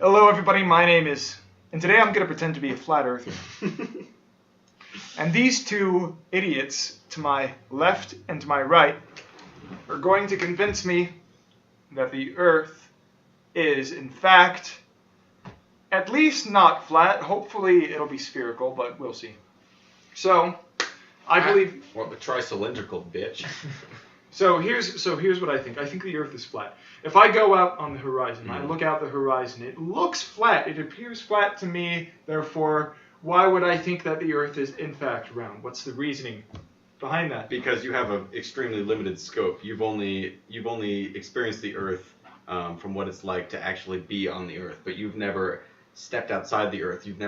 Hello everybody, my name is, and today I'm going to pretend to be a flat earther. And these two idiots to my left and to my right are going to convince me that the earth is in fact at least not flat. Hopefully it'll be spherical, but we'll see. So, I believe... What, but try cylindrical, bitch. So here's what I think. I think the Earth is flat. If I go out on the horizon, I look out the horizon, it looks flat. It appears flat to me. Therefore, why would I think that the Earth is in fact round? What's the reasoning behind that? Because you have an extremely limited scope. You've only experienced the Earth from what it's like to actually be on the Earth, but you've never stepped outside the Earth. You've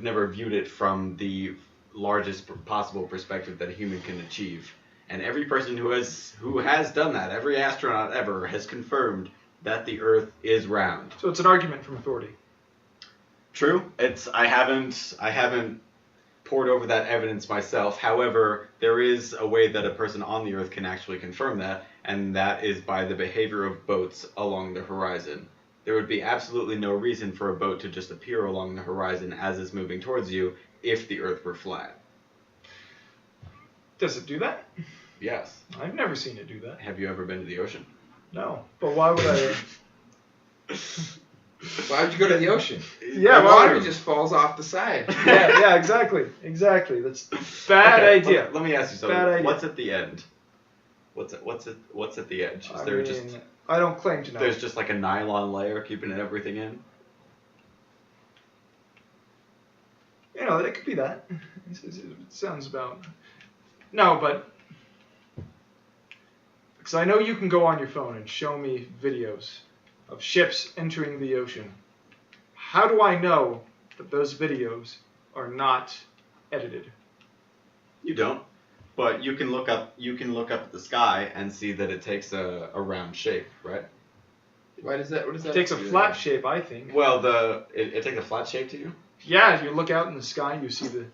never viewed it from the largest possible perspective that a human can achieve. And every person who has done that, every astronaut ever, has confirmed that the Earth is round. So it's an argument from authority. True. I haven't pored over that evidence myself. However, there is a way that a person on the Earth can actually confirm that, and that is by the behavior of boats along the horizon. There would be absolutely no reason for a boat to just appear along the horizon as it's moving towards you if the Earth were flat. Does it do that? Yes. I've never seen it do that. Have you ever been to the ocean? No. But why would I... Why would you go to the ocean? Yeah, the water just falls off the side. yeah, exactly. That's bad idea. Let me ask you something. Bad idea. What's at the end? What's at the edge? Is there just... I don't claim to know. There's just like a nylon layer keeping everything in? You know, it could be that. It sounds about... No, but... Because I know you can go on your phone and show me videos of ships entering the ocean. How do I know that those videos are not edited? You don't. But you can look up at the sky and see that it takes a round shape, right? What does that It takes a flat shape, I think. Well, it takes a flat shape to you? Yeah, if you look out in the sky, you see the...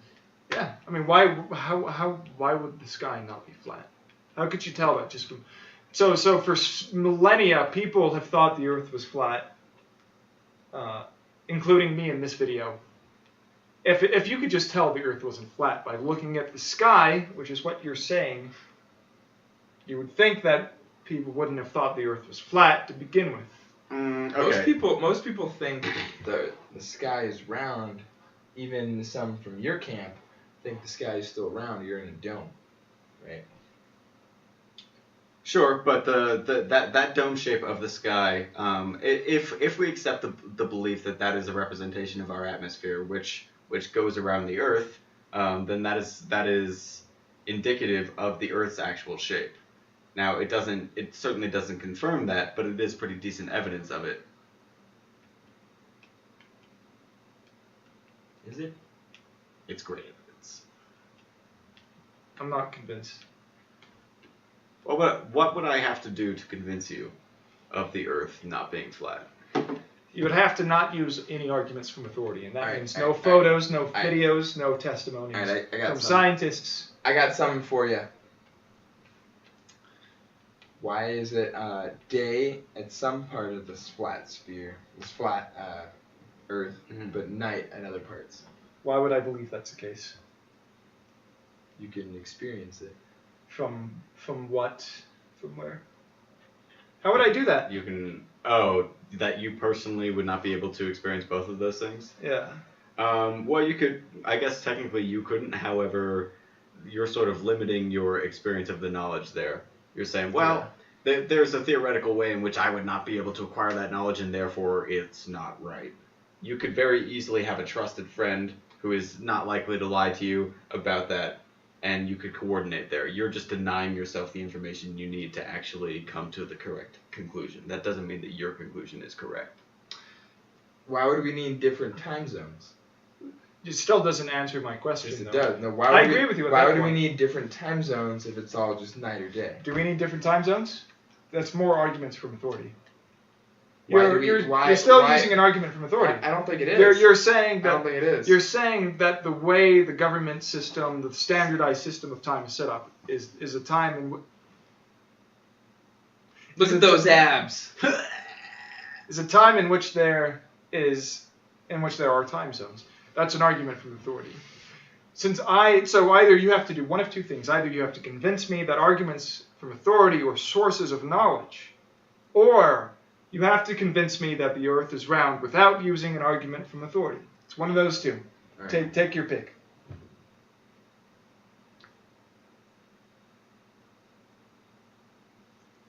Yeah, I mean, why would the sky not be flat? How could you tell that just from... So for millennia, people have thought the Earth was flat, including me in this video. If you could just tell the Earth wasn't flat by looking at the sky, which is what you're saying, you would think that people wouldn't have thought the Earth was flat to begin with. Okay. Most people think the sky is round. Even some from your camp think the sky is still round. You're in a dome, right? Sure, but that dome shape of the sky, if we accept the belief that is a representation of our atmosphere, which goes around the Earth, then that is indicative of the Earth's actual shape. Now, it certainly doesn't confirm that, but it is pretty decent evidence of it. Is it? It's great evidence. I'm not convinced. Well, what would I have to do to convince you of the Earth not being flat? You would have to not use any arguments from authority, and that means no Alright, photos, no videos, no testimonies Alright, I got from some. scientists. I got something for you. Why is it day at some part of this flat sphere, this flat Earth, but night at other parts? Why would I believe that's the case? You can experience it. From what? From where? How would I do that? You can... that you personally would not be able to experience both of those things? Yeah. Well, you could... I guess technically you couldn't, however, you're sort of limiting your experience of the knowledge there. You're saying, well, there's a theoretical way in which I would not be able to acquire that knowledge, and therefore it's not right. You could very easily have a trusted friend who is not likely to lie to you about that, and you could coordinate there. You're just denying yourself the information you need to actually come to the correct conclusion. That doesn't mean that your conclusion is correct. Why would we need different time zones? It still doesn't answer my question. Yes, it though. does. No, why I would agree with you. Why would we we need different time zones if it's all just night or day? Do we need different time zones? That's more arguments from authority. Why You're still using an argument from authority. I don't think it is. You're saying that. I don't think it is. You're saying that the way the government system, the standardized system of time is set up, is a time in Look at those abs. is a time in which they're is in which there are time zones. That's an argument from authority. So either you have to do one of two things. Either you have to convince me that arguments from authority are sources of knowledge, or you have to convince me that the earth is round without using an argument from authority. It's one of those two. Right. Take your pick.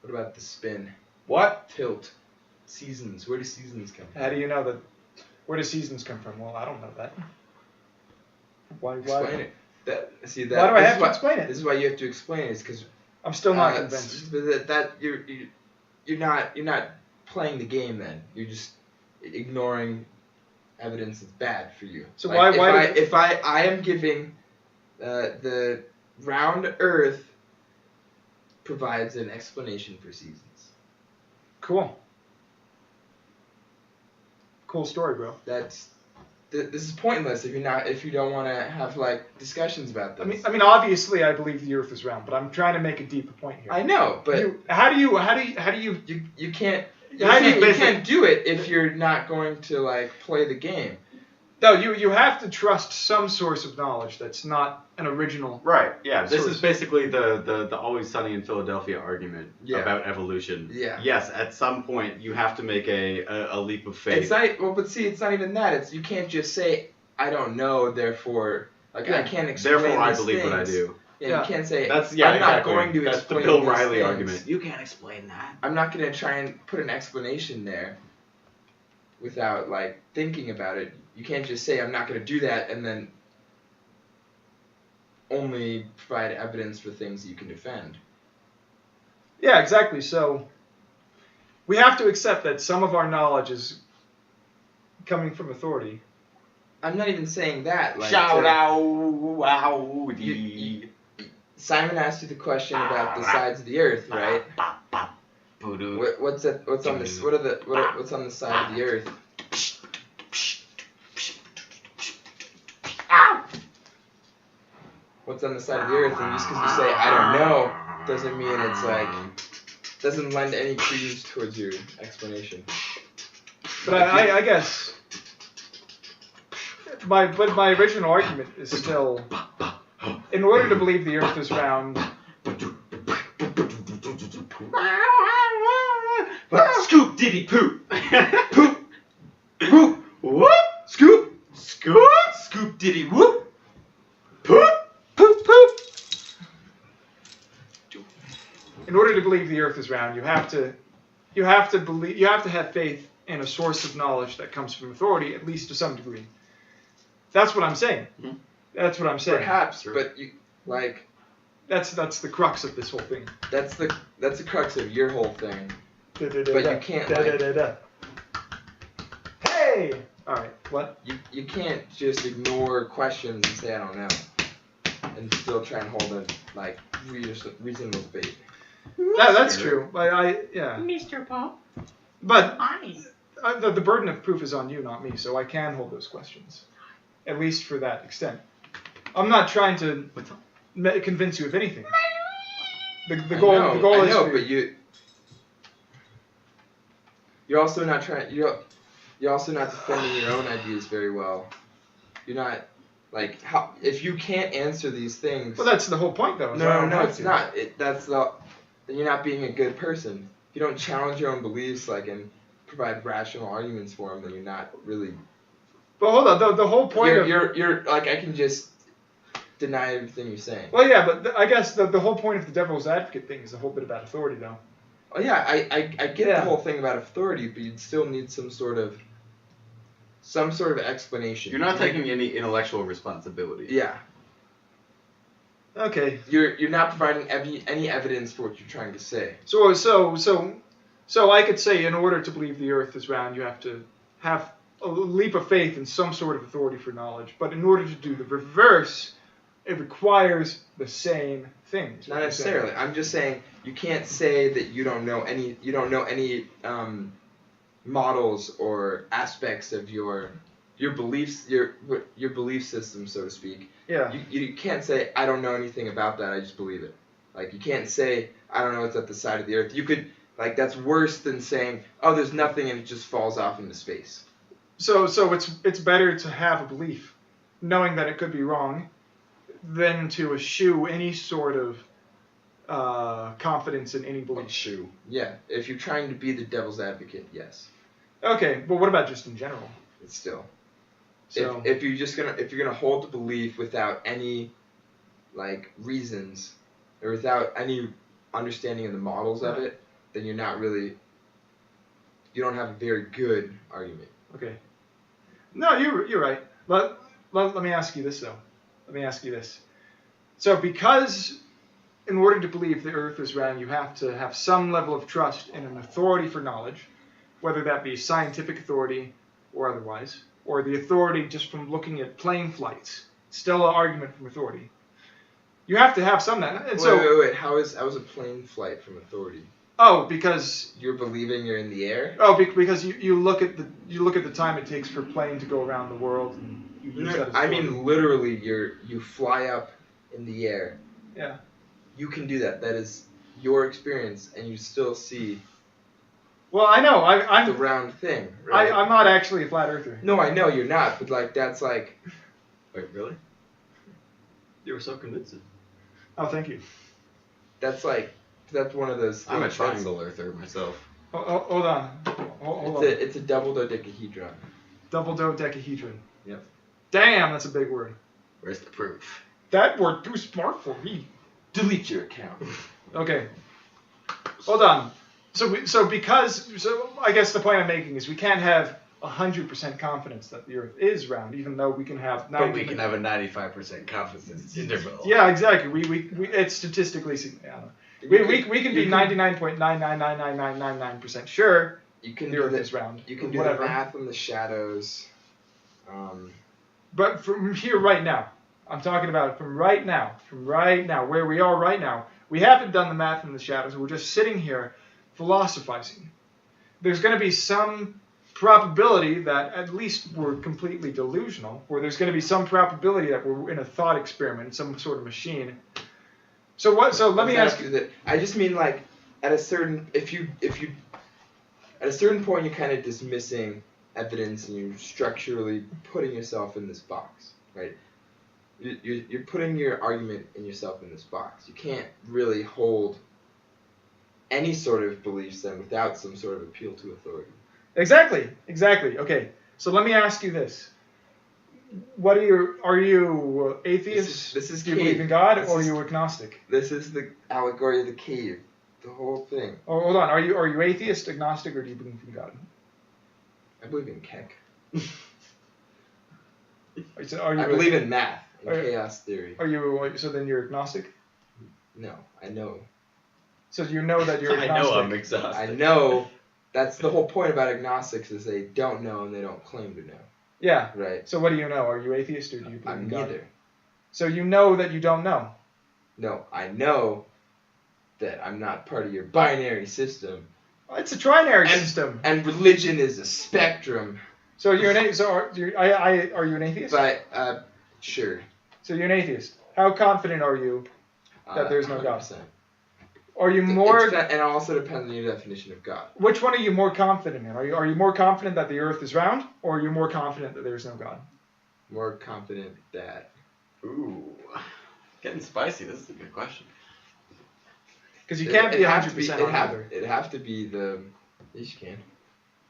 What about the spin? What? Tilt. Seasons. Where do seasons come from? How do you know that? Where do seasons come from? Well, I don't know that. Why? Explain it. Why do I have to explain it? This is why you have to explain it, because I'm still not convinced. That you're not playing the game. Then you're just ignoring evidence that's bad for you. So like if I am giving the round Earth provides an explanation for seasons. Cool story, bro. This is pointless if you don't want to have like discussions about this. I mean, obviously, I believe the Earth is round, but I'm trying to make a deeper point here. I know, but you can't do it if you're not going to like play the game. No, you have to trust some source of knowledge that's not an original. Right. Yeah. This is basically the Always Sunny in Philadelphia argument about evolution. Yeah. Yes. At some point, you have to make a leap of faith. It's not. But see, it's not even that. You can't just say I don't know. Therefore, I can't explain. Therefore, I believe things. what I do. Yeah, you can't say I'm not going to That's explain the Bill these Riley things. argument. You can't explain that. I'm not going to try and put an explanation there without like thinking about it. You can't just say I'm not going to do that and then only provide evidence for things that you can defend. Yeah, exactly. So we have to accept that some of our knowledge is coming from authority. I'm not even saying that. Like, Shout out! Simon asked you the question about the sides of the Earth, right? What's on this? What's on the side of the Earth? What's on the side of the Earth? And just because you say I don't know doesn't mean it's like doesn't lend any credence towards your explanation. But I guess my original argument is still, in order to believe the Earth is round. Scoop diddy poop. Poop. Whoop. Whoop. Scoop. Scoop. Scoop diddy whoop. Poop. Poop poop. In order to believe the Earth is round, you have to have faith in a source of knowledge that comes from authority, at least to some degree. That's what I'm saying. Mm-hmm. That's what I'm saying. Perhaps, but you like. That's the crux of this whole thing. That's the crux of your whole thing. But you can't Hey! Alright, what? You can't just ignore questions and say I don't know. And still try and hold a like reasonable faith. That's true. Yeah. Mr. Paul. But the burden of proof is on you, not me, so I can hold those questions. At least for that extent. I'm not trying to convince you of anything. The goal is. I know, but you're also not trying. You're also not defending your own ideas very well. You're not like how if you can't answer these things. Well, that's the whole point, though. No, it's not. Then you're not being a good person. If you don't challenge your own beliefs, like and provide rational arguments for them, then you're not really. But hold on, the whole point you're like I can just deny everything you're saying. Well, yeah, but I guess the whole point of the devil's advocate thing is a whole bit about authority, though. Oh yeah, I get the whole thing about authority, but you'd still need some sort of explanation. You're not taking any intellectual responsibility. Yeah. Okay. You're not providing any evidence for what you're trying to say. So I could say in order to believe the Earth is round, you have to have a leap of faith in some sort of authority for knowledge. But in order to do the reverse, it requires the same things. Not necessarily. I'm just saying you can't say that you don't know any models or aspects of your beliefs, your belief system, so to speak. Yeah. You can't say I don't know anything about that. I just believe it. Like you can't say I don't know it's at the side of the Earth. You could that's worse than saying there's nothing and it just falls off into space. So it's better to have a belief, knowing that it could be wrong, than to eschew any sort of confidence in any belief. Shoe. Yeah, if you're trying to be the devil's advocate, yes. Okay, but what about just in general? It's still. So If you're gonna hold the belief without any like reasons or without any understanding of the models of it, then you don't have a very good argument. okay, no, you're right. Let me ask you this though. Let me ask you this. So because in order to believe the Earth is round, you have to have some level of trust in an authority for knowledge, whether that be scientific authority or otherwise, or the authority just from looking at plane flights. Still an argument from authority. You have to have some that. And Wait. How is a plane flight from authority? Oh, because You're believing you're in the air? because you look at the time it takes for a plane to go around the world, and you use that as I authority. mean literally you fly up in the air. Yeah. You can do that. That is your experience, and you still see Well, I know. the I'm round thing, right? I'm not actually a flat earther. No, I know you're not, but like that's like Wait, really? You were so convincing. Oh, thank you. that's one of those things. I'm a That's- triangle earther myself. Hold on. Hold on. It's a double dodecahedron. Double dodecahedron. Yep. Damn, that's a big word. Where's the proof? That word too smart for me. Delete your account. Okay. Hold on. So I guess the point I'm making is we can't have 100% confidence that the Earth is round, even though we can have 90%. But we can have a 95% confidence interval. Yeah, exactly. We it's statistically significant. We can be 99.9999999% sure You can the do Earth the, is round. you can or do whatever. the math in the shadows. But from here right now, I'm talking about from right now, where we are right now. We haven't done the math in the shadows. We're just sitting here philosophizing. There's going to be some probability that at least we're completely delusional, or there's going to be some probability that we're in a thought experiment, some sort of machine. So what? So let me ask you. I just mean like at a certain if you at a certain point you're kind of dismissing evidence and you're structurally putting yourself in this box, right? You're putting your argument in yourself in this box. You can't really hold any sort of beliefs then without some sort of appeal to authority. Exactly. Okay. So let me ask you this. Are you atheist? This is Do you cave. believe in God, This or are is- you agnostic? This is the allegory of the cave. The whole thing. Oh, hold on. Are you atheist, agnostic, or do you believe in God? I believe in Keck. Are you I believe in math and are- chaos theory. So then you're agnostic. No, I know. So you know that you're I agnostic. know I'm exhausted. I know. That's the whole point about agnostics is they don't know and they don't claim to know. Yeah. Right. So what do you know? Are you atheist or do you believe I'm in God? neither. So you know that you don't know. No, I know that I'm not part of your binary system. It's a trinary And- system. And religion is a spectrum. So you're an atheist. So are you an atheist? But sure. So you're an atheist. How confident are you? That there's no God. 100%. Are you more? And it also depends on your definition of God. Which one are you more confident in? Are you more confident that the Earth is round, or are you more confident that there is no God? More confident that. Ooh. Getting spicy. This is a good question. Because you can't be It'd have to 100% on either. It'd have to be the. Yes, you can.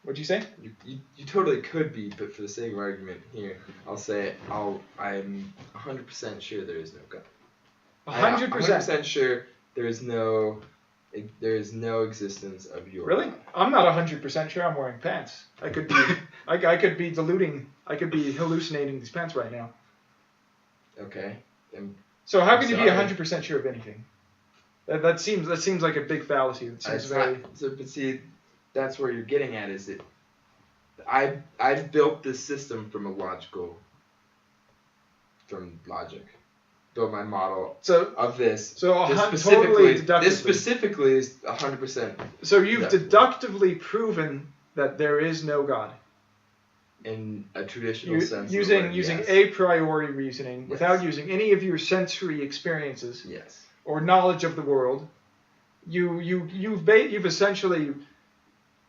What'd you say? You totally could be, but for the sake of argument here, I'll say I'm 100% sure there is no God. 100%. 100% sure there is no existence of your Really? God. I'm not 100% sure I'm wearing pants. I could be. I could be diluting. I could be hallucinating these pants right now. Okay. So how I'm can you be sorry. 100% sure of anything? That seems like a big fallacy. It seems very. But see, that's where you're getting at is that I've built this system from logic. Built my model So of this. So This totally deductively. this specifically is 100% So you've deductively. deductively proven that there is no God. in a traditional sense. of the Using word, using yes. a priori reasoning Yes. without using any of your sensory experiences Yes. or knowledge of the world. You've essentially.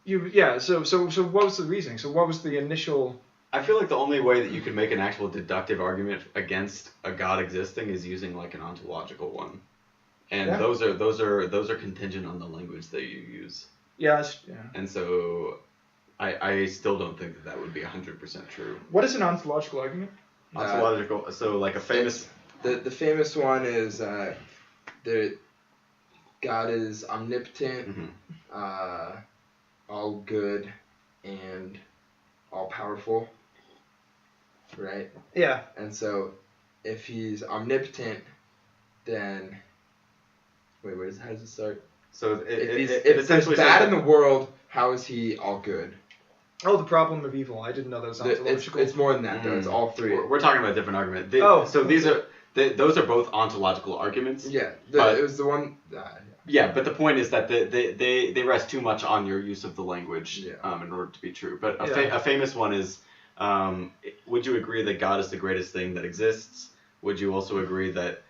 So what was the reasoning? So what was the initial I feel like the only way that you can make an actual deductive argument against a god existing is using like an ontological one, and Yeah. those are contingent on the language that you use. Yeah. And so, I still don't think that would be 100% true. What is an ontological argument? Ontological. So like a famous. The famous one is the God is omnipotent, Mhm. all good, and all powerful. Right? Yeah. And so, if he's omnipotent, then wait, how does it start? So If there's essentially bad says in the world, how is he all good? Oh, the problem of evil. I didn't know that was ontological. It's more than that, though. It's all three. We're talking about a different argument. So these are those are both ontological arguments. Yeah, but- it was the one. Yeah, but the point is that they rest too much on your use of the language in order to be true. But a famous one is, would you agree that God is the greatest thing that exists? Would you also agree that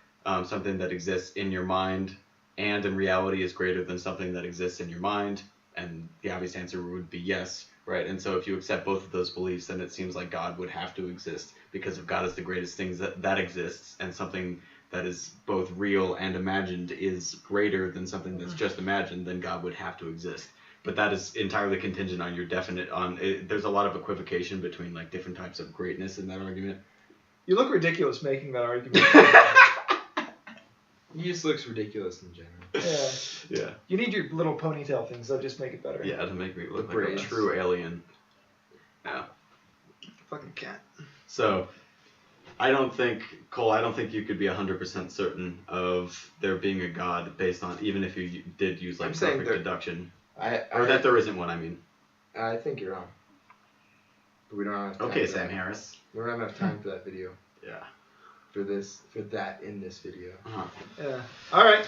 something that exists in your mind and in reality is greater than something that exists in your mind? And the obvious answer would be yes, right? And so if you accept both of those beliefs, then it seems like God would have to exist, because if God is the greatest thing that exists, and something that is both real and imagined is greater than something that's just imagined, then God would have to exist. But that is entirely contingent on your definite there's a lot of equivocation between like different types of greatness in that argument. You look ridiculous making that argument. He just looks ridiculous in general. Yeah. Yeah. You need your little ponytail things. They'll just make it better. Yeah, to make me look The like a braids. true alien. Yeah. Fucking cat. So, I don't think you could be 100% certain of there being a god based on, even if you did use like I'm saying perfect deduction. Or Or that there isn't one, I mean. I think you're wrong. But we don't have time Okay, for Sam that. Harris. We don't have enough time for that video. Yeah. For that in this video. Uh-huh. Yeah. All right.